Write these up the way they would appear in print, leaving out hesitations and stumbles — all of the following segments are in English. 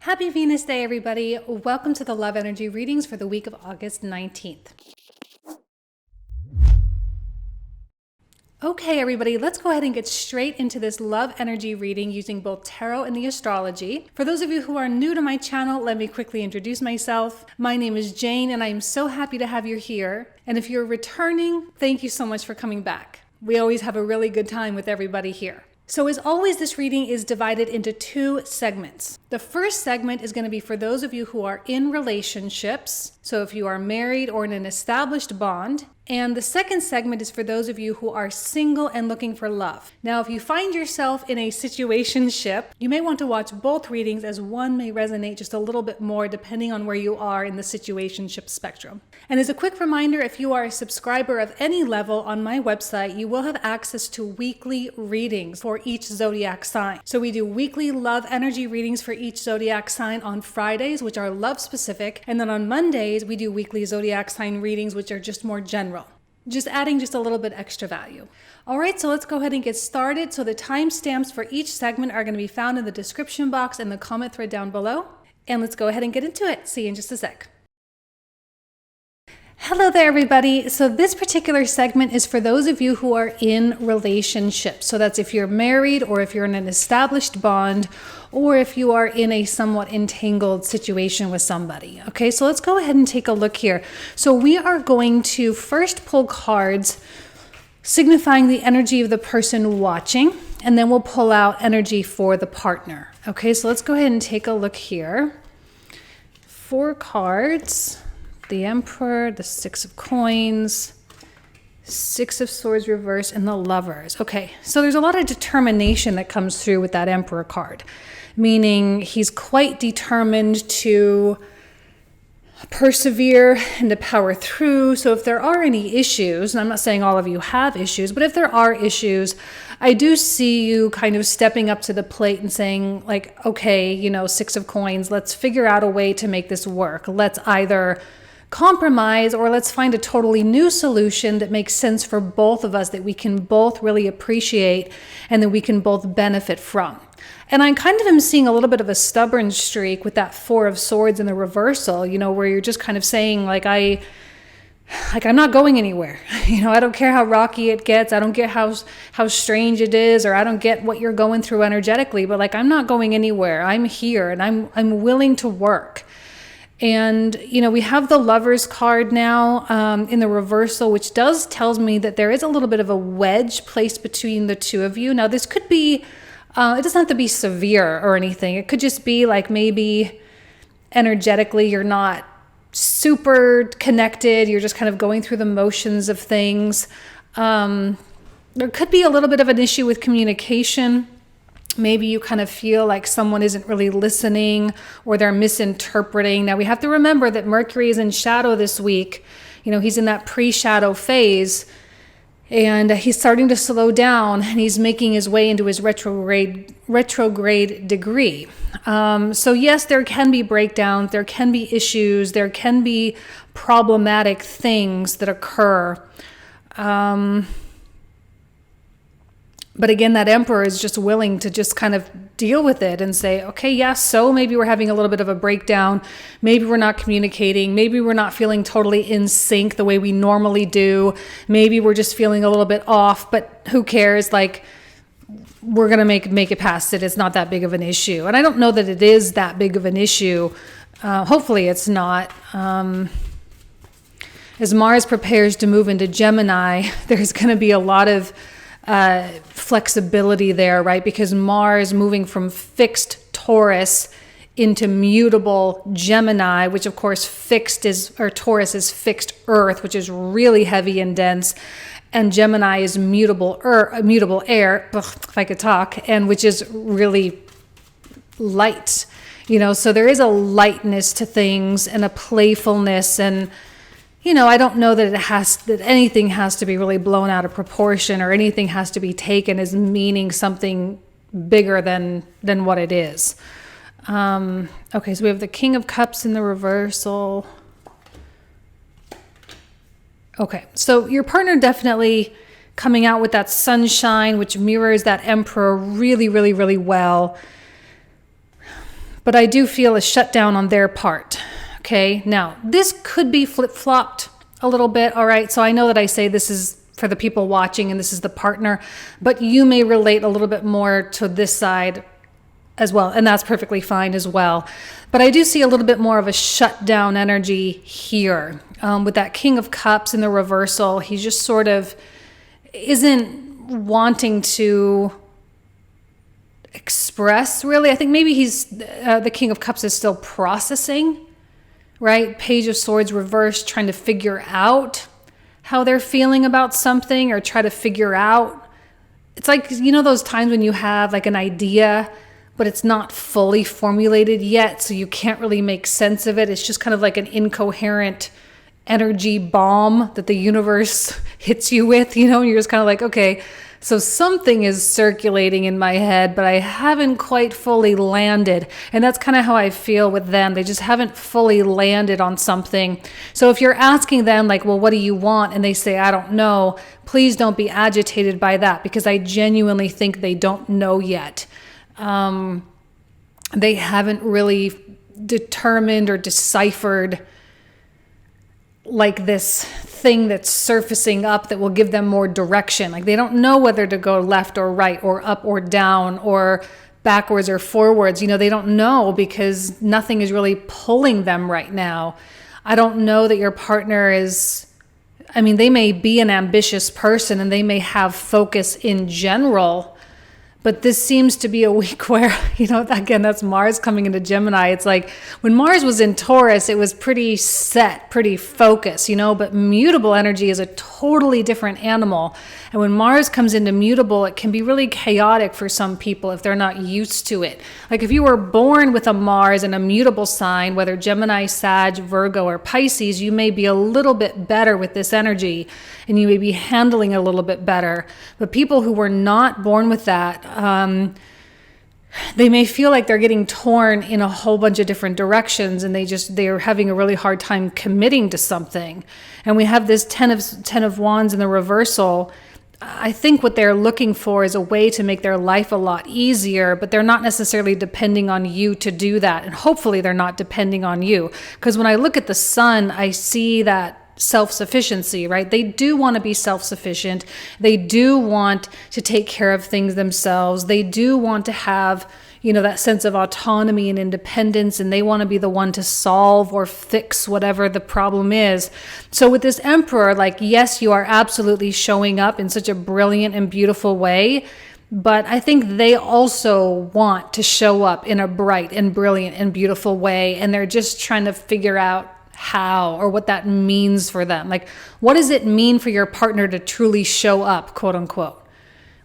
Happy Venus Day, everybody. Welcome to the Love Energy readings for the week of August 19th. Okay, everybody, let's go ahead and get straight into this love energy reading using both tarot and the astrology. For those of you who are new to my channel, let me quickly introduce myself. My name is Jane, and I am so happy to have you here. And if you're returning, thank you so much for coming back. We always have a really good time with everybody here. So as always, this reading is divided into two segments. The first segment is going to be for those of you who are in relationships. So if you are married or in an established bond. And the second segment is for those of you who are single and looking for love. Now, if you find yourself in a situationship, you may want to watch both readings as one may resonate just a little bit more depending on where you are in the situationship spectrum. And as a quick reminder, if you are a subscriber of any level on my website, you will have access to weekly readings for each zodiac sign. So we do weekly love energy readings for each zodiac sign on Fridays, which are love specific. And then on Mondays, we do weekly zodiac sign readings, which are just more general. Just adding just a little bit extra value. All right, so let's go ahead and get started. So the timestamps for each segment are going to be found in the description box and the comment thread down below. And let's go ahead and get into it. See you in just a sec. Hello there, everybody. So this particular segment is for those of you who are in relationships. So that's if you're married or if you're in an established bond or if you are in a somewhat entangled situation with somebody. Okay, so let's go ahead and take a look here. So we are going to first pull cards signifying the energy of the person watching, and then we'll pull out energy for the partner. Okay, so let's go ahead and take a look here. 4 cards. The Emperor, the 6 of Coins, 6 of Swords reversed, and the Lovers. Okay, so there's a lot of determination that comes through with that Emperor card, meaning he's quite determined to persevere and to power through. So if there are any issues, and I'm not saying all of you have issues, but if there are issues, I do see you kind of stepping up to the plate and saying like, okay, 6 of Coins, let's figure out a way to make this work. Let's either compromise or let's find a totally new solution that makes sense for both of us, that we can both really appreciate and that we can both benefit from. And I kind of am seeing a little bit of a stubborn streak with that 4 of Swords in the reversal, where you're just kind of saying I'm not going anywhere. I don't care how rocky it gets. I don't get how strange it is, or I don't get what you're going through energetically, but I'm not going anywhere. I'm here and I'm willing to work. And, we have the Lovers card now in the reversal, which tells me that there is a little bit of a wedge placed between the two of you. Now, this could be, it doesn't have to be severe or anything. It could just be like maybe energetically you're not super connected. You're just kind of going through the motions of things. There could be a little bit of an issue with communication. Maybe you kind of feel like someone isn't really listening or they're misinterpreting. Now, we have to remember that Mercury is in shadow this week. He's in that pre-shadow phase, and he's starting to slow down, and he's making his way into his retrograde degree. So yes, there can be breakdowns, there can be issues, there can be problematic things that occur. But again, that Emperor is just willing to just kind of deal with it and say, okay, yes, so maybe we're having a little bit of a breakdown. Maybe we're not communicating. Maybe we're not feeling totally in sync the way we normally do. Maybe we're just feeling a little bit off, but who cares? We're going to make it past it. It's not that big of an issue. And I don't know that it is that big of an issue. Hopefully it's not. As Mars prepares to move into Gemini, there's going to be a lot of flexibility there, right? Because Mars moving from fixed Taurus into mutable Gemini, which of course Taurus is fixed Earth, which is really heavy and dense, and Gemini is mutable air, if I could talk, and which is really light. So there is a lightness to things and a playfulness, and I don't know that anything has to be really blown out of proportion or anything has to be taken as meaning something bigger than what it is. Okay, so we have the King of Cups in the reversal. Okay, so your partner definitely coming out with that sunshine, which mirrors that Emperor really, really, really well. but I do feel a shutdown on their part. Okay, now this could be flip-flopped a little bit. All right, so I know that I say this is for the people watching and this is the partner, but you may relate a little bit more to this side as well, and that's perfectly fine as well. But I do see a little bit more of a shutdown energy here with that King of Cups in the reversal. He just sort of isn't wanting to express, really. I think maybe he's the King of Cups is still processing, right? Page of Swords reversed, trying to figure out how they're feeling about something, or try to figure out. It's like, you know, those times when you have like an idea, but it's not fully formulated yet, so you can't really make sense of it. It's just kind of like an incoherent energy bomb that the universe hits you with, you know, and you're just kind of like, okay, so something is circulating in my head, but I haven't quite fully landed. And that's kind of how I feel with them. They just haven't fully landed on something. So if you're asking them like, well, what do you want? And they say, I don't know. Please don't be agitated by that, because I genuinely think they don't know yet. They haven't really determined or deciphered like this thing that's surfacing up that will give them more direction. Like they don't know whether to go left or right or up or down or backwards or forwards. You know, they don't know because nothing is really pulling them right now. I don't know that your partner is, I mean, they may be an ambitious person and they may have focus in general, but this seems to be a week where, you know, again, that's Mars coming into Gemini. It's like when Mars was in Taurus, it was pretty set, pretty focused, you know, but mutable energy is a totally different animal. And when Mars comes into mutable, it can be really chaotic for some people if they're not used to it. Like if you were born with a Mars in a mutable sign, whether Gemini, Sag, Virgo, or Pisces, you may be a little bit better with this energy and you may be handling it a little bit better. But people who were not born with that, they may feel like they're getting torn in a whole bunch of different directions, and they're having a really hard time committing to something. And we have this 10 of Wands in the reversal. I think what they're looking for is a way to make their life a lot easier, but they're not necessarily depending on you to do that. And hopefully they're not depending on you. Because when I look at the sun, I see that self-sufficiency, right? They do want to be self-sufficient. They do want to take care of things themselves. They do want to have, you know, that sense of autonomy and independence, and they want to be the one to solve or fix whatever the problem is. So with this Emperor, like, yes, you are absolutely showing up in such a brilliant and beautiful way, but I think they also want to show up in a bright and brilliant and beautiful way, and they're just trying to figure out how or what that means for them. Like, what does it mean for your partner to truly show up, quote unquote?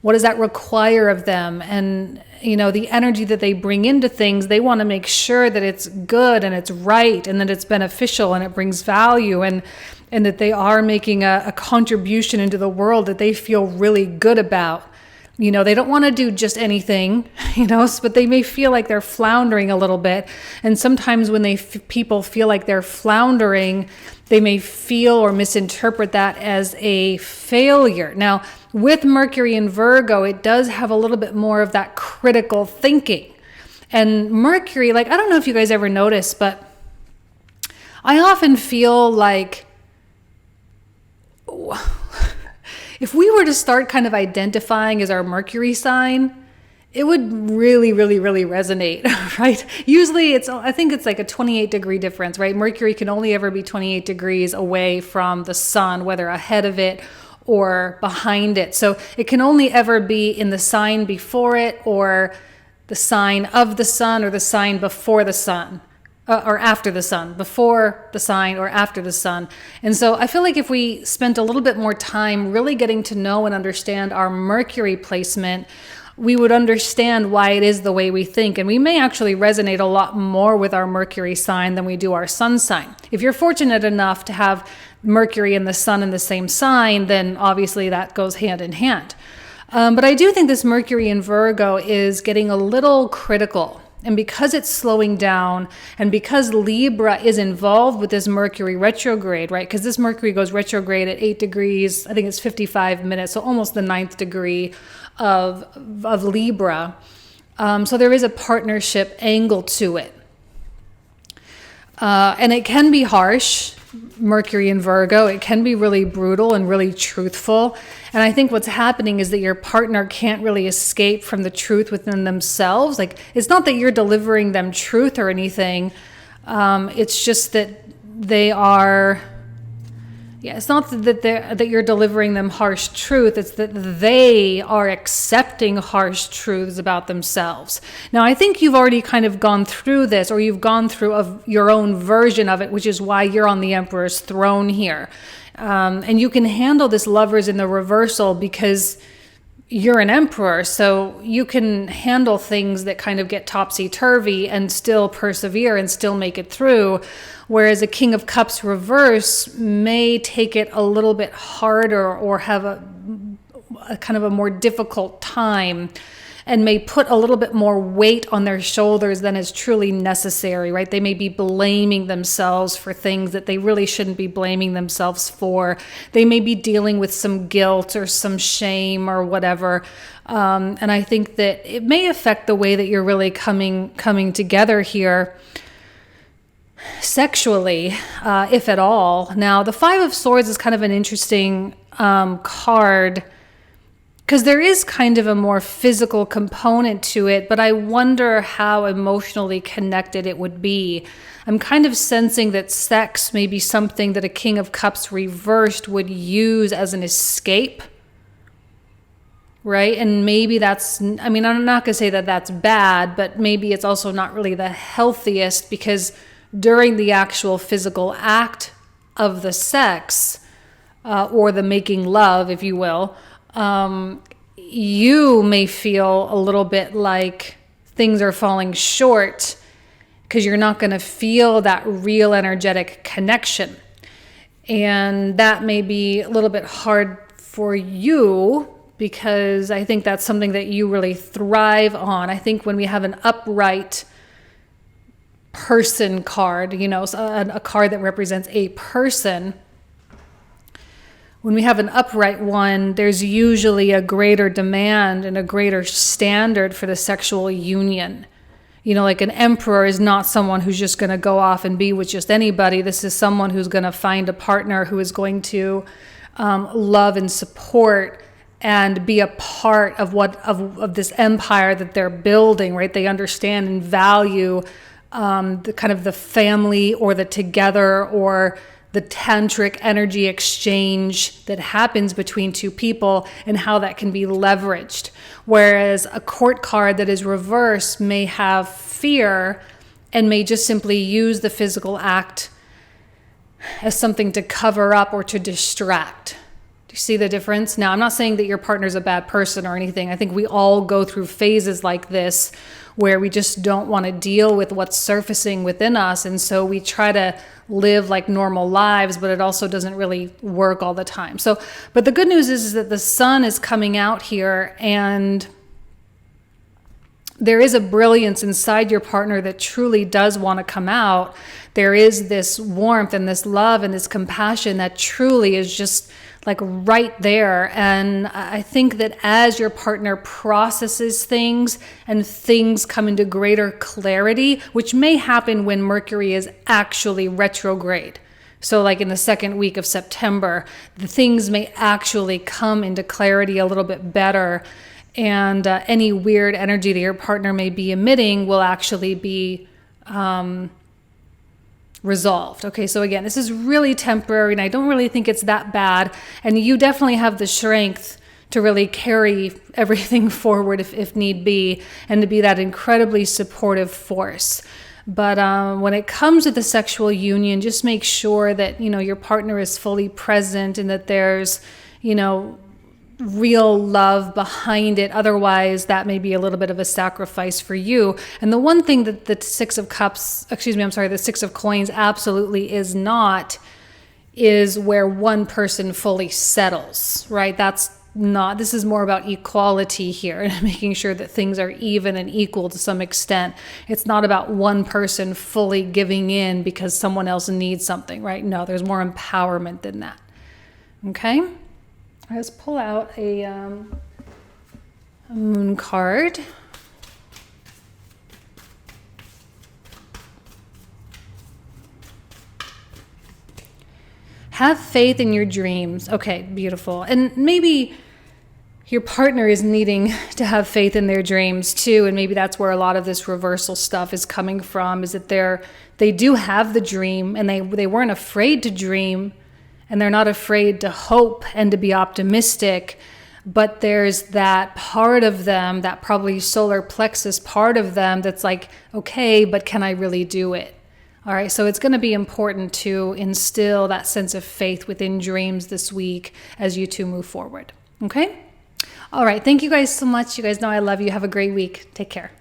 What does that require of them? And, you know, the energy that they bring into things, they want to make sure that it's good and it's right and that it's beneficial and it brings value and that they are making a contribution into the world that they feel really good about. You know, they don't want to do just anything, you know, but they may feel like they're floundering a little bit. And sometimes when people feel like they're floundering, they may feel or misinterpret that as a failure. Now, with Mercury in Virgo, it does have a little bit more of that critical thinking. And Mercury, like, I don't know if you guys ever notice, but I often feel like if we were to start kind of identifying as our Mercury sign, it would really, really, really resonate, right? Usually I think it's like a 28 degree difference, right? Mercury can only ever be 28 degrees away from the sun, whether ahead of it or behind it. So it can only ever be in the sign before it, or the sign of the sun, or the sign before the sun. Or after the sun, before the sign or after the sun. And so I feel like if we spent a little bit more time really getting to know and understand our Mercury placement, we would understand why it is the way we think. And we may actually resonate a lot more with our Mercury sign than we do our sun sign. If you're fortunate enough to have Mercury and the sun in the same sign, then obviously that goes hand in hand. But I do think this Mercury in Virgo is getting a little critical. And because it's slowing down, and because Libra is involved with this Mercury retrograde, right? Because this Mercury goes retrograde at 8 degrees, I think it's 55 minutes, so almost the 9th degree of Libra. So there is a partnership angle to it. And it can be harsh, Mercury in Virgo. It can be really brutal and really truthful. And I think what's happening is that your partner can't really escape from the truth within themselves. Like, it's not that you're delivering them truth or anything. It's just that they are... Yeah, it's not that you're delivering them harsh truth. It's that they are accepting harsh truths about themselves. Now, I think you've already kind of gone through this, or you've gone through your own version of it, which is why you're on the Emperor's throne here. And you can handle this Lovers in the reversal because you're an emperor, so you can handle things that kind of get topsy-turvy and still persevere and still make it through. Whereas a King of Cups reverse may take it a little bit harder or have a kind of a more difficult time, and may put a little bit more weight on their shoulders than is truly necessary, right? They may be blaming themselves for things that they really shouldn't be blaming themselves for. They may be dealing with some guilt or some shame or whatever. And I think that it may affect the way that you're really coming together here sexually, if at all. Now, the Five of Swords is kind of an interesting card, because there is kind of a more physical component to it, but I wonder how emotionally connected it would be. I'm kind of sensing that sex may be something that a King of Cups reversed would use as an escape, right? And maybe that's, I mean, I'm not going to say that that's bad, but maybe it's also not really the healthiest, because during the actual physical act of the sex, or the making love, if you will, you may feel a little bit like things are falling short because you're not going to feel that real energetic connection. And that may be a little bit hard for you, because I think that's something that you really thrive on. I think when we have an upright person card, you know, a card that represents a person, when we have an upright one, there's usually a greater demand and a greater standard for the sexual union. You know, like an emperor is not someone who's just going to go off and be with just anybody. This is someone who's going to find a partner who is going to love and support and be a part of of this empire that they're building, right? They understand and value the kind of the family, or the together, or the tantric energy exchange that happens between two people, and how that can be leveraged. Whereas a court card that is reverse may have fear and may just simply use the physical act as something to cover up or to distract. Do you see the difference? Now, I'm not saying that your partner's a bad person or anything. I think we all go through phases like this where we just don't want to deal with what's surfacing within us. And so we try to live like normal lives, but it also doesn't really work all the time. So, but the good news is that the sun is coming out here, and there is a brilliance inside your partner that truly does want to come out. There is this warmth and this love and this compassion that truly is just like right there. And I think that as your partner processes things and things come into greater clarity, which may happen when Mercury is actually retrograde. So like in the second week of September, the things may actually come into clarity a little bit better. And any weird energy that your partner may be emitting will actually be resolved. Okay, so again, this is really temporary, and I don't really think it's that bad. And you definitely have the strength to really carry everything forward if need be, and to be that incredibly supportive force. But when it comes to the sexual union, just make sure that, you know, your partner is fully present and that there's, you know, real love behind it. Otherwise, that may be a little bit of a sacrifice for you. And the one thing that the the Six of Coins absolutely is not, is where one person fully settles, right? This is more about equality here, and making sure that things are even and equal to some extent. It's not about one person fully giving in because someone else needs something, right? No, there's more empowerment than that. Okay? Let's pull out a moon card. Have faith in your dreams. Okay, beautiful. And maybe your partner is needing to have faith in their dreams too, and maybe that's where a lot of this reversal stuff is coming from, is that they do have the dream, and they weren't afraid to dream, and they're not afraid to hope and to be optimistic, but there's that part of them, that probably solar plexus part of them, that's like, okay, but can I really do it? All right, so it's going to be important to instill that sense of faith within dreams this week as you two move forward. Okay? All right, thank you guys so much. You guys know I love you. Have a great week. Take care.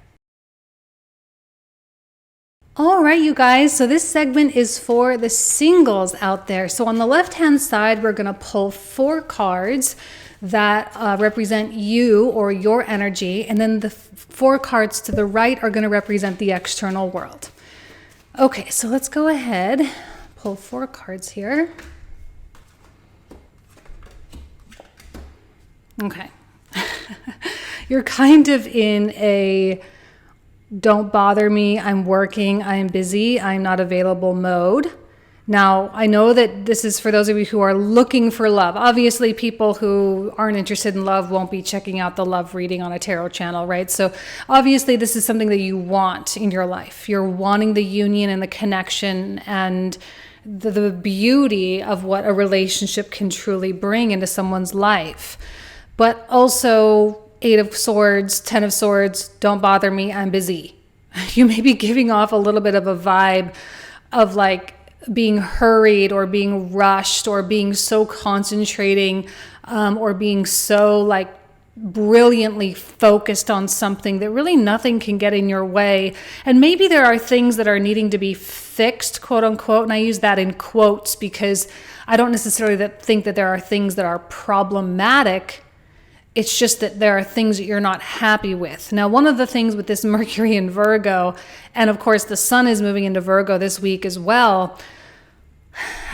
All right, you guys, so this segment is for the singles out there. So on the left-hand side, we're going to pull 4 cards that represent you or your energy, and then the 4 cards to the right are going to represent the external world. Okay, so let's go ahead, pull 4 cards here. Okay. You're kind of in a don't bother me, I'm working, I'm busy, I'm not available mode. Now, I know that this is for those of you who are looking for love. Obviously, people who aren't interested in love won't be checking out the love reading on a tarot channel, right? So obviously, this is something that you want in your life. You're wanting the union and the connection and the beauty of what a relationship can truly bring into someone's life. But also, 8 of Swords, 10 of Swords, don't bother me, I'm busy. You may be giving off a little bit of a vibe of like being hurried or being rushed or being so concentrating or being so like brilliantly focused on something that really nothing can get in your way. And maybe there are things that are needing to be fixed, quote unquote, and I use that in quotes because I don't necessarily think that there are things that are problematic. It's just that there are things that you're not happy with. Now, one of the things with this Mercury in Virgo, and of course the Sun is moving into Virgo this week as well,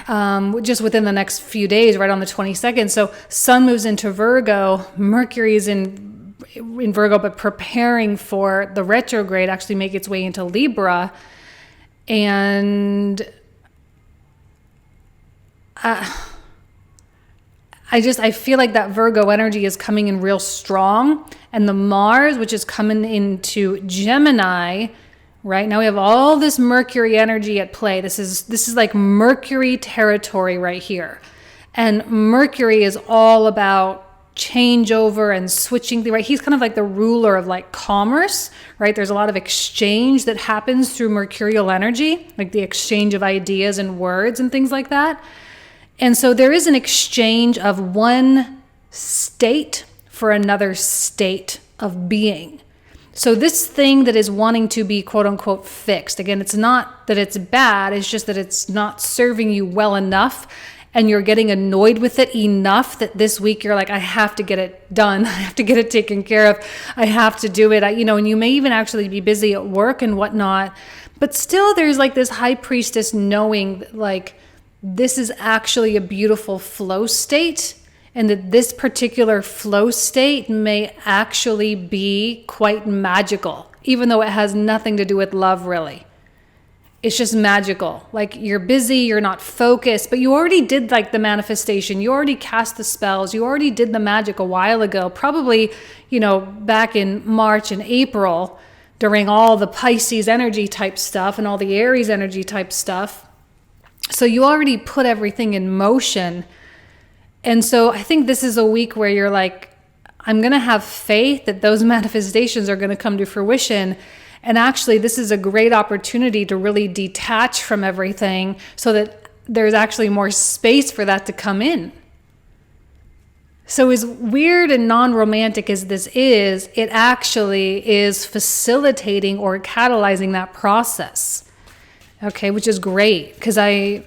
just within the next few days, right on the 22nd. So Sun moves into Virgo, Mercury is in Virgo, but preparing for the retrograde, actually make its way into Libra. And I feel like that Virgo energy is coming in real strong, and the Mars, which is coming into Gemini, right now we have all this Mercury energy at play. This is like Mercury territory right here. And Mercury is all about changeover and switching, right? He's kind of like the ruler of like commerce, right? There's a lot of exchange that happens through mercurial energy, like the exchange of ideas and words and things like that. And so there is an exchange of one state for another state of being. So this thing that is wanting to be quote unquote fixed, again, it's not that it's bad, it's just that it's not serving you well enough and you're getting annoyed with it enough that this week you're like, I have to get it done. I have to get it taken care of. I have to do it. And you may even actually be busy at work and whatnot, but still there's like this high priestess knowing that like, this is actually a beautiful flow state, and that this particular flow state may actually be quite magical, even though it has nothing to do with love, really. It's just magical. Like you're busy, you're not focused, but you already did like the manifestation. You already cast the spells. You already did the magic a while ago, probably, back in March and April during all the Pisces energy type stuff and all the Aries energy type stuff. So you already put everything in motion. And so I think this is a week where you're like, I'm going to have faith that those manifestations are going to come to fruition. And actually, this is a great opportunity to really detach from everything so that there's actually more space for that to come in. So as weird and non-romantic as this is, it actually is facilitating or catalyzing that process. Okay, which is great, because I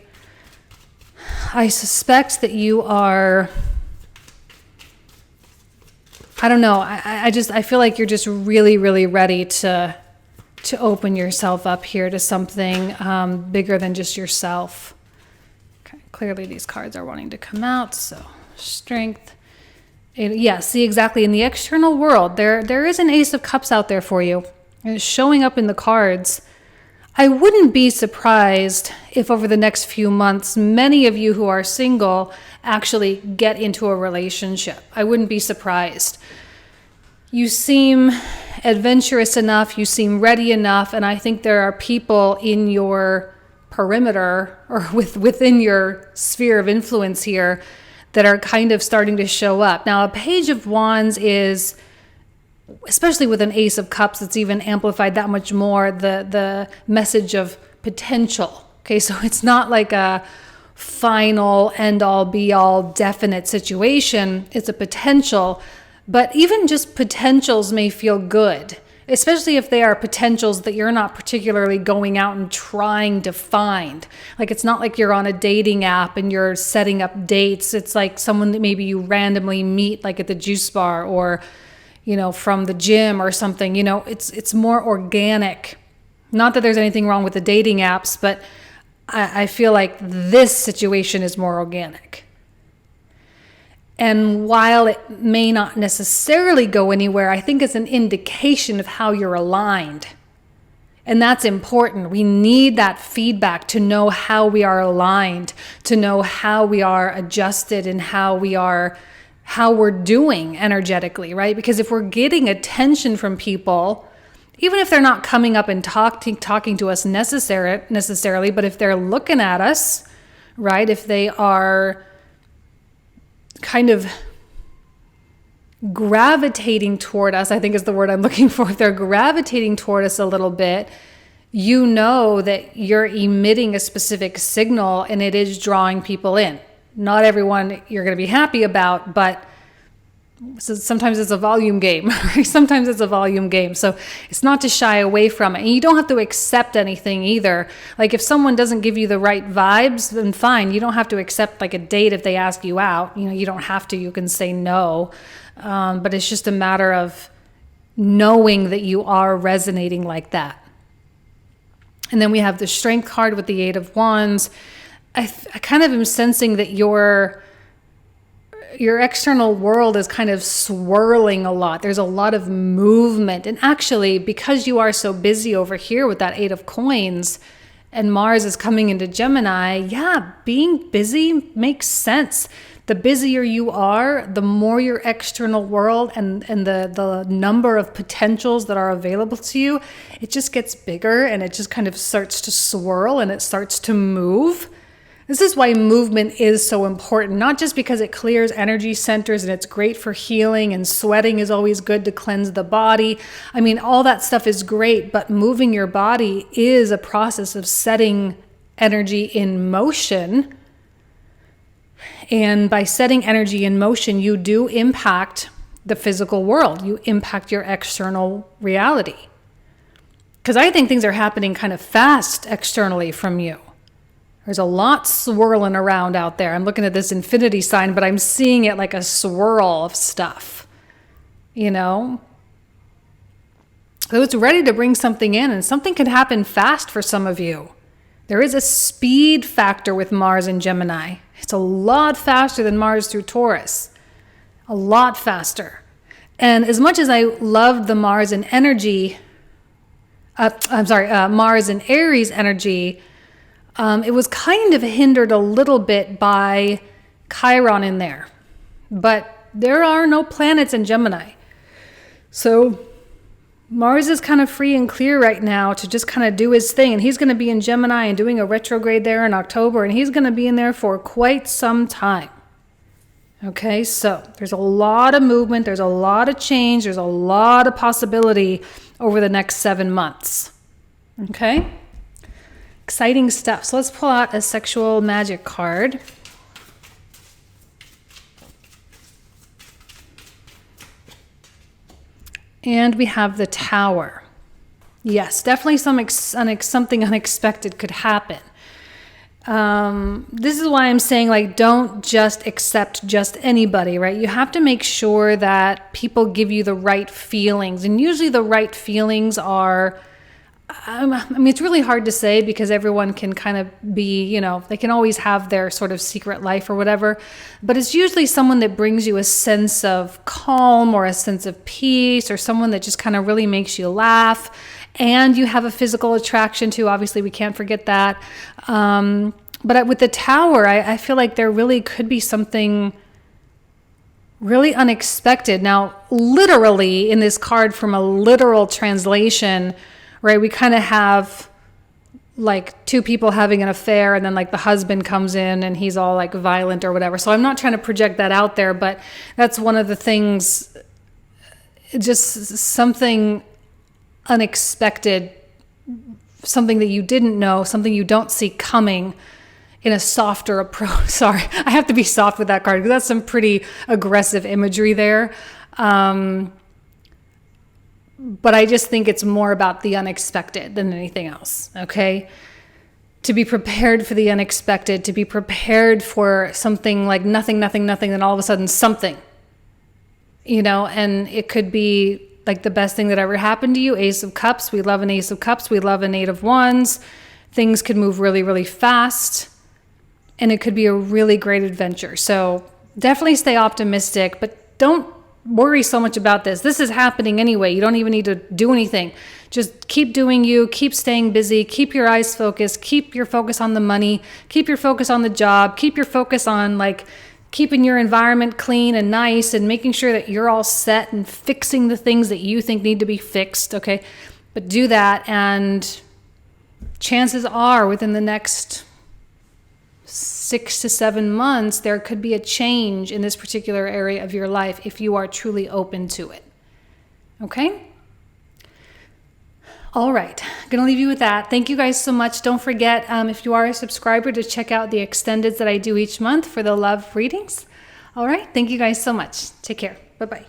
suspect that you are, I don't know, I feel like you're just really, really ready to open yourself up here to something bigger than just yourself. Okay, clearly these cards are wanting to come out, so strength. See, exactly, in the external world, there is an Ace of Cups out there for you, and it's showing up in the cards. I wouldn't be surprised if over the next few months, many of you who are single actually get into a relationship. I wouldn't be surprised. You seem adventurous enough, you seem ready enough, and I think there are people in your perimeter or within your sphere of influence here that are kind of starting to show up. Now, a Page of Wands is, especially with an Ace of Cups, it's even amplified that much more, the message of potential. Okay, so it's not like a final, end-all, be-all, definite situation. It's a potential, but even just potentials may feel good, especially if they are potentials that you're not particularly going out and trying to find. Like, it's not like you're on a dating app and you're setting up dates. It's like someone that maybe you randomly meet, like at the juice bar or, you know, from the gym or something. You know, it's more organic. Not that there's anything wrong with the dating apps, but I feel like this situation is more organic. And while it may not necessarily go anywhere, I think it's an indication of how you're aligned. And that's important. We need that feedback to know how we are aligned, to know how we are adjusted and how we're doing energetically, right? Because if we're getting attention from people, even if they're not coming up and talking to us necessarily, but if they're looking at us, right? If they are kind of gravitating toward us, I think is the word I'm looking for. If they're gravitating toward us a little bit, you know that you're emitting a specific signal and it is drawing people in. Not everyone you're going to be happy about, but sometimes it's a volume game. Sometimes it's a volume game. So it's not to shy away from it. And you don't have to accept anything either. Like if someone doesn't give you the right vibes, then fine. You don't have to accept like a date if they ask you out. You know, you don't have to. You can say no. But it's just a matter of knowing that you are resonating like that. And then we have the Strength card with the Eight of Wands. I kind of am sensing that your external world is kind of swirling a lot. There's a lot of movement. And actually, because you are so busy over here with that Eight of Coins and Mars is coming into Gemini, yeah, being busy makes sense. The busier you are, the more your external world and the number of potentials that are available to you, it just gets bigger and it just kind of starts to swirl and it starts to move. This is why movement is so important, not just because it clears energy centers and it's great for healing and sweating is always good to cleanse the body. I mean, all that stuff is great, but moving your body is a process of setting energy in motion. And by setting energy in motion, you do impact the physical world. You impact your external reality. Because I think things are happening kind of fast externally from you. There's a lot swirling around out there. I'm looking at this infinity sign, but I'm seeing it like a swirl of stuff, you know? So it's ready to bring something in, and something can happen fast for some of you. There is a speed factor with Mars and Gemini. It's a lot faster than Mars through Taurus. A lot faster. And as much as I loved the Mars and Aries energy, it was kind of hindered a little bit by Chiron in there. But there are no planets in Gemini. So Mars is kind of free and clear right now to just kind of do his thing. And he's going to be in Gemini and doing a retrograde there in October. And he's going to be in there for quite some time. Okay, so there's a lot of movement. There's a lot of change. There's a lot of possibility over the next 7 months. Okay? Exciting stuff. So let's pull out a sexual magic card. And we have the Tower. Yes, definitely something unexpected could happen. This is why I'm saying, like, don't just accept just anybody, right? You have to make sure that people give you the right feelings. And usually the right feelings are, I mean, it's really hard to say because everyone can kind of be, you know, they can always have their sort of secret life or whatever. But it's usually someone that brings you a sense of calm or a sense of peace, or someone that just kind of really makes you laugh. and you have a physical attraction too. Obviously, we can't forget that. But with the Tower, I feel like there really could be something really unexpected. Now, literally in this card, from a literal translation, right, we kind of have like two people having an affair, and then like the husband comes in and he's all like violent or whatever. So I'm not trying to project that out there, but that's one of the things, just something unexpected, something that you didn't know, something you don't see coming in a softer approach. Sorry, I have to be soft with that card because that's some pretty aggressive imagery there. But I just think it's more about the unexpected than anything else, okay? To be prepared for the unexpected, to be prepared for something like nothing, then all of a sudden something, you know, and it could be like the best thing that ever happened to you. Ace of Cups, we love an Ace of Cups, we love an Eight of Wands. Things could move really, really fast, and it could be a really great adventure. So definitely stay optimistic, but don't worry so much about this. This is happening anyway. You don't even need to do anything. Just keep doing you, keep staying busy, keep your eyes focused, keep your focus on the money, keep your focus on the job, keep your focus on like keeping your environment clean and nice and making sure that you're all set and fixing the things that you think need to be fixed, okay? But do that, and chances are within the next 6 to 7 months, there could be a change in this particular area of your life if you are truly open to it. Okay? All right. I'm going to leave you with that. Thank you guys so much. Don't forget, if you are a subscriber, to check out the extendeds that I do each month for the love readings. All right. Thank you guys so much. Take care. Bye-bye.